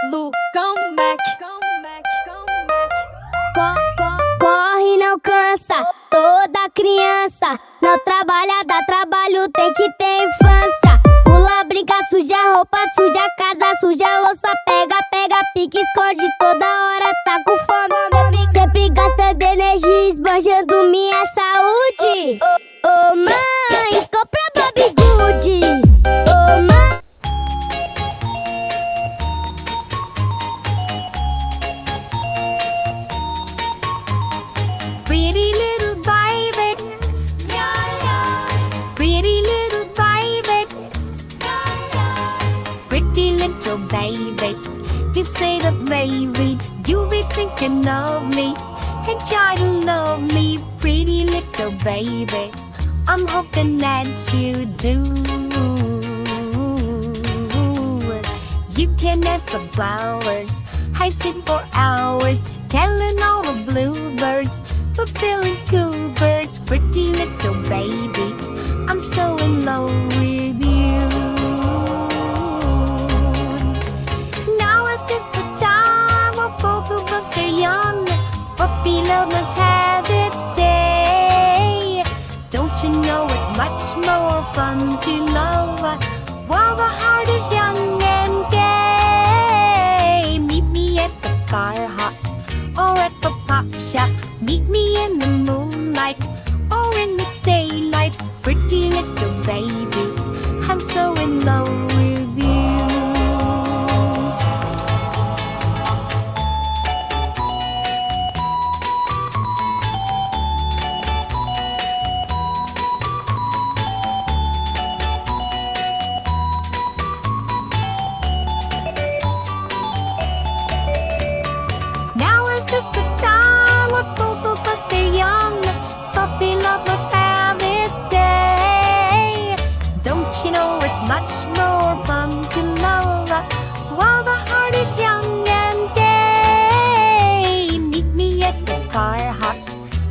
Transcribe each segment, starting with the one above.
Lucão Mac. Corre, não cansa, toda criança. Não trabalha, dá trabalho, tem que ter infância. Pula, brinca, suja roupa, suja casa, suja louça. Pega, pique, esconde toda hora, tá com fome. Sempre gastando energia, esbanjando minha saúde. Ô mãe, compra Bobbie Goods. Ô mãe. Pretty little baby, pretty little baby, pretty little baby. You say that maybe you be thinking of me and try to love me, pretty little baby. I'm hoping that you do. You can ask the flowers, I sit for hours telling all the bluebirds, fulfilling cool birds, pretty little baby. I'm so in love with you. Now it's just the time when both of us are young. Puppy love must have its day. Don't you know it's much more fun to love while the heart is young and gay? Meet me at the car hop or at the pop shop. Meet me in the moonlight or in the daylight, pretty little baby. I'm so in love with you. Now is just the time when both of us are young. Puppy love must have its day. Don't you know it's much more fun to love while the heart is young and gay? Meet me at the car hop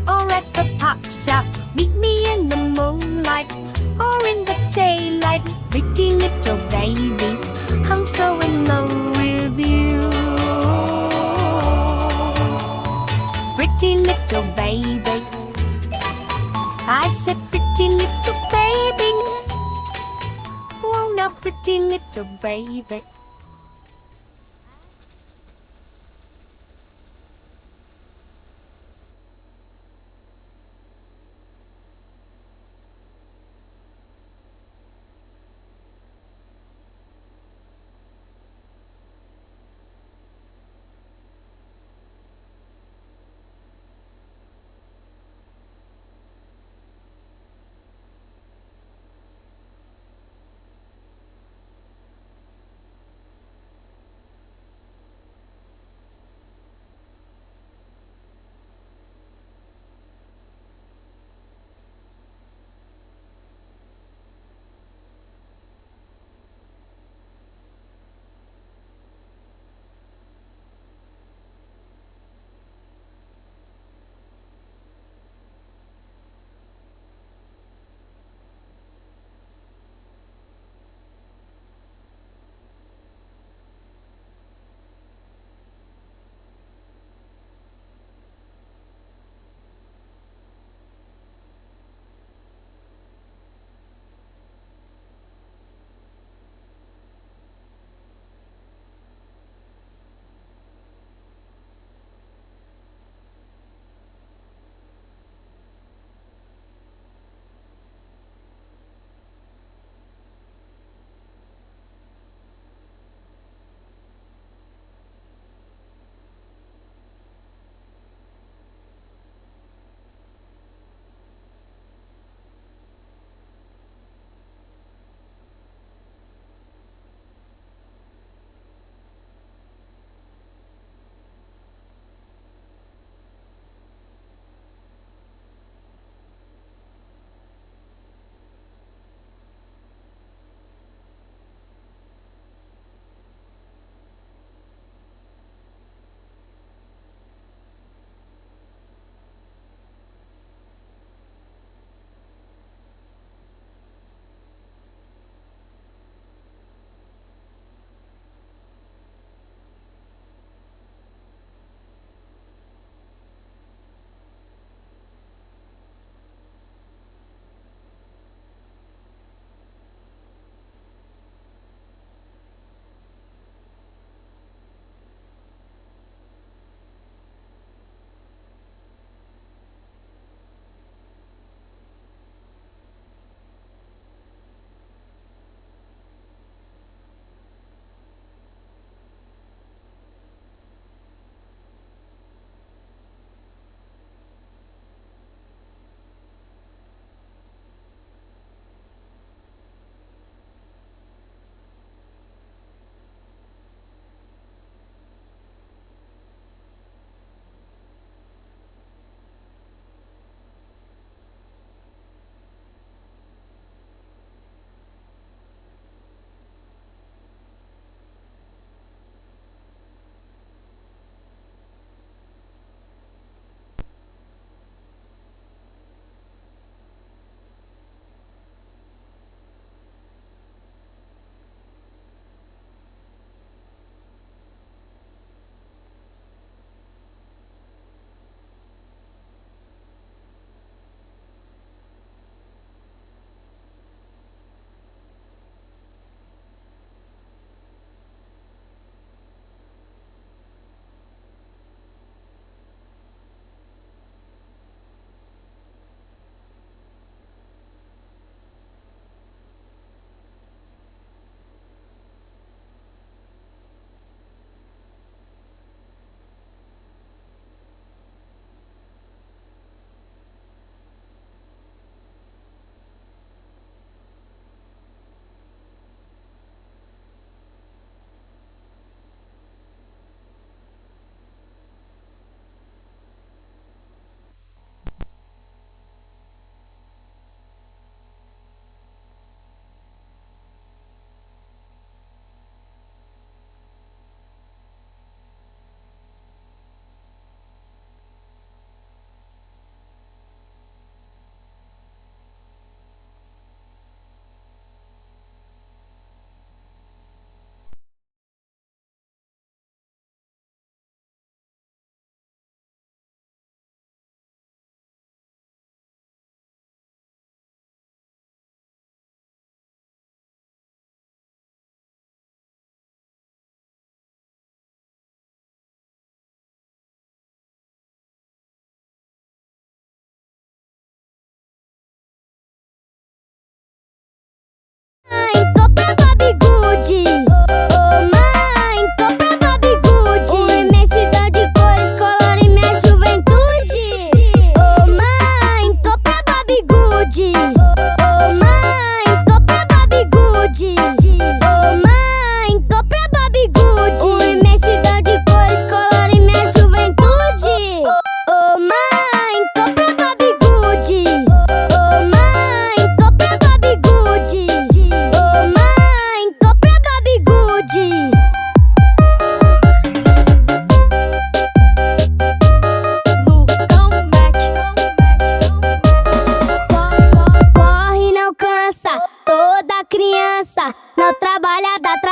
or at the pop shop. Meet me in the moonlight or in the daylight, pretty little baby. I'm so in love with you. Pretty little baby, I said pretty little baby. Oh, now pretty little baby.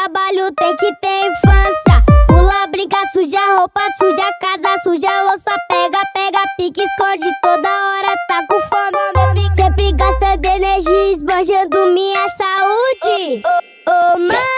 trabalho tem que ter infância. Pula, brinca, suja roupa, suja casa, suja louça. Pega, pega, pique, esconde, toda hora tá com fome. Sempre gastando energia, esbanjando minha saúde. Oh, mãe.